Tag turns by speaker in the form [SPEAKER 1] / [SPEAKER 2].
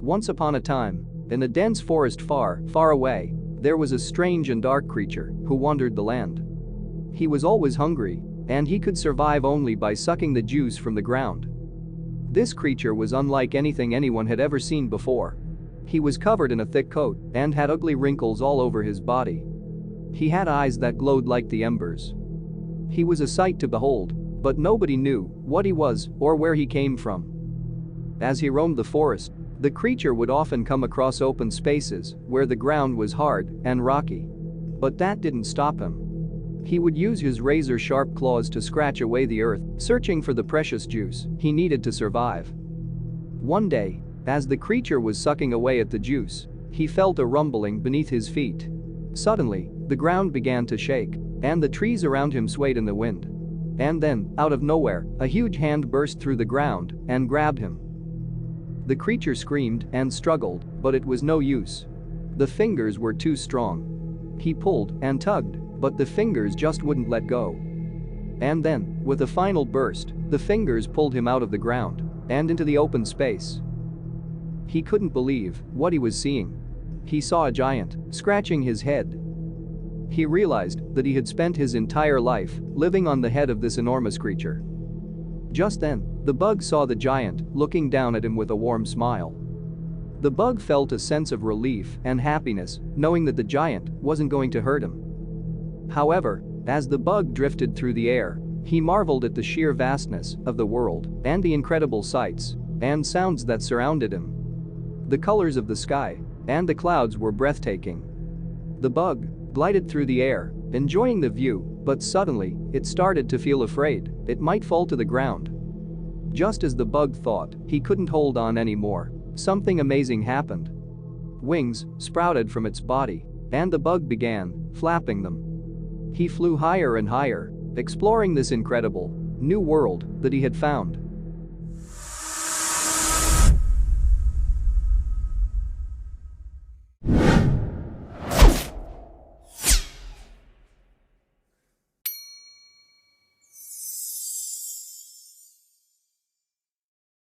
[SPEAKER 1] Once upon a time, in a dense forest far, far away, there was a strange and dark creature who wandered the land. He was always hungry, and he could survive only by sucking the juice from the ground. This creature was unlike anything anyone had ever seen before. He was covered in a thick coat and had ugly wrinkles all over his body. He had eyes that glowed like the embers. He was a sight to behold, but nobody knew what he was or where he came from. As he roamed the forest, the creature would often come across open spaces where the ground was hard and rocky. But that didn't stop him. He would use his razor-sharp claws to scratch away the earth, searching for the precious juice he needed to survive. One day, as the creature was sucking away at the juice, he felt a rumbling beneath his feet. Suddenly, the ground began to shake, and the trees around him swayed in the wind. And then, out of nowhere, a huge hand burst through the ground and grabbed him. The creature screamed and struggled, but it was no use. The fingers were too strong. He pulled and tugged, but the fingers just wouldn't let go. And then, with a final burst, the fingers pulled him out of the ground and into the open space. He couldn't believe what he was seeing. He saw a giant scratching his head. He realized that he had spent his entire life living on the head of this enormous creature. Just then, the bug saw the giant looking down at him with a warm smile. The bug felt a sense of relief and happiness, knowing that the giant wasn't going to hurt him. However, as the bug drifted through the air, he marveled at the sheer vastness of the world and the incredible sights and sounds that surrounded him. The colors of the sky and the clouds were breathtaking. The bug glided through the air, enjoying the view, but suddenly, it started to feel afraid it might fall to the ground. Just as the bug thought he couldn't hold on anymore, something amazing happened. Wings sprouted from its body, and the bug began flapping them. He flew higher and higher, exploring this incredible new world that he had found.